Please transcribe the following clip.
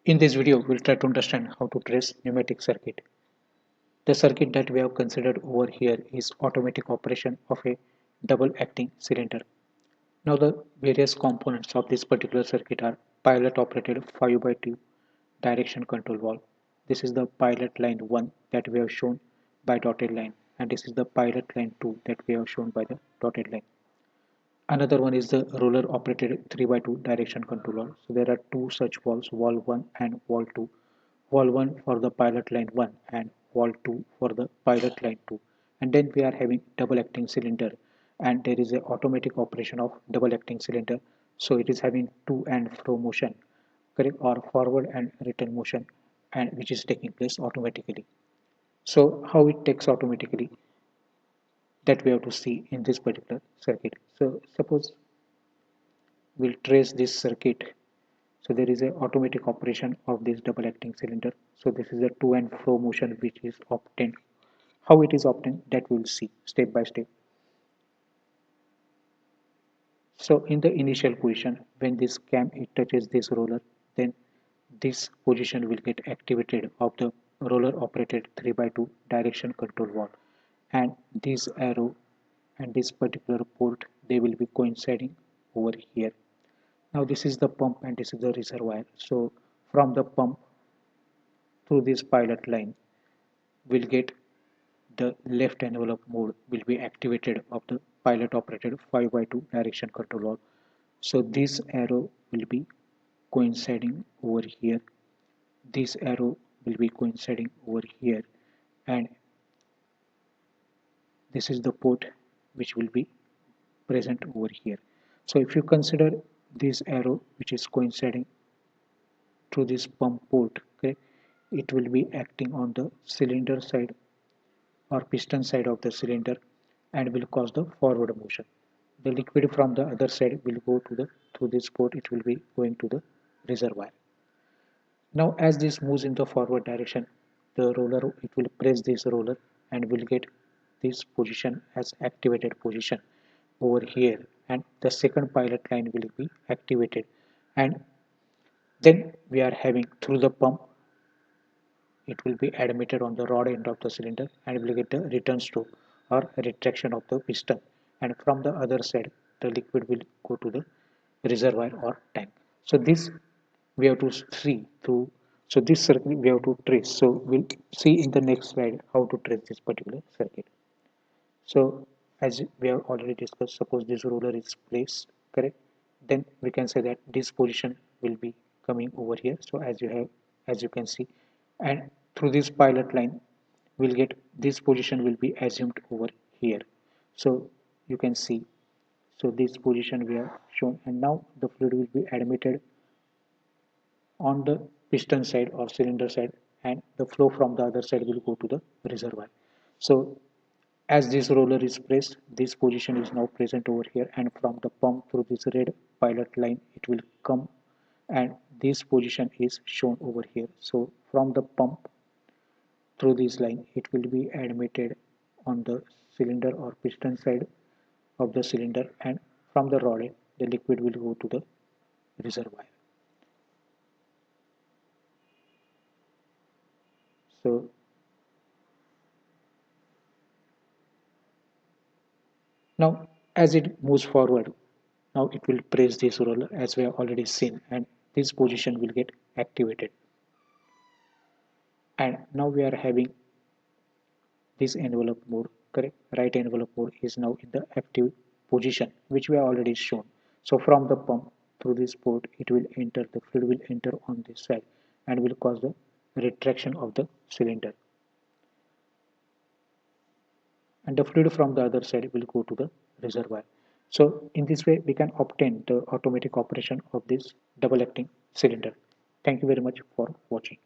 In this video, we'll try to understand how to trace pneumatic circuit. The circuit that we have considered over here is automatic operation of a double acting cylinder. Now the various components of this particular circuit are pilot operated 5x2 direction control valve. This is the pilot line 1 that we have shown by dotted line, and this is the pilot line 2 that we have shown by the dotted line. Another one is the roller operated 3x2 direction controller. So there are two such valves, valve 1 and valve 2. Valve 1 for the pilot line 1 and valve 2 for the pilot line 2. And then we are having double acting cylinder, and there is a automatic operation of double acting cylinder. So it is having to and fro motion, correct, or forward and return motion, and which is taking place automatically. So how it takes automatically, that we have to see in this particular circuit. So suppose we'll trace this circuit. So there is a automatic operation of this double acting cylinder. So this is a to and fro motion which is obtained. How it is obtained, that we'll see step by step. So in the initial position, when this cam it touches this roller, then this position will get activated of the roller operated 3x2 direction control valve, and this arrow and this particular port, they will be coinciding over here. Now this is the pump and this is the reservoir. So from the pump through this pilot line, we'll get the left envelope mode will be activated of the pilot operated 5x2 direction control valve. So this arrow will be coinciding over here. This arrow will be coinciding over here, and this is the port which will be present over here. So if you consider this arrow which is coinciding through this pump port, okay, it will be acting on the cylinder side or piston side of the cylinder and will cause the forward motion. The liquid from the other side will go to the through this port, it will be going to the reservoir. Now as this moves in the forward direction, the roller, it will press this roller and will get this position as activated position over here, and the second pilot line will be activated, and then we are having through the pump, it will be admitted on the rod end of the cylinder and will get the return stroke or retraction of the piston, and from the other side the liquid will go to the reservoir or tank. So this we have to see through. So this circuit we have to trace. So we'll see in the next slide how to trace this particular circuit. So as we have already discussed, suppose this roller is placed, correct, then we can say that this position will be coming over here. So as you can see, and through this pilot line we'll get this position will be assumed over here. So you can see, so this position we have shown, and now the fluid will be admitted on the piston side or cylinder side, and the flow from the other side will go to the reservoir. So as this roller is pressed, this position is now present over here, and from the pump through this red pilot line it will come, and this position is shown over here. So from the pump through this line, it will be admitted on the cylinder or piston side of the cylinder, and from the rod end the liquid will go to the reservoir. So now as it moves forward, now it will press this roller as we have already seen, and this position will get activated, and now we are having this envelope mode, correct, right envelope mode is now in the active position which we have already shown. So from the pump through this port, it will enter, the fluid will enter on this side and will cause the retraction of the cylinder, and the fluid from the other side will go to the reservoir. So in this way we can obtain the automatic operation of this double acting cylinder. Thank you very much for watching.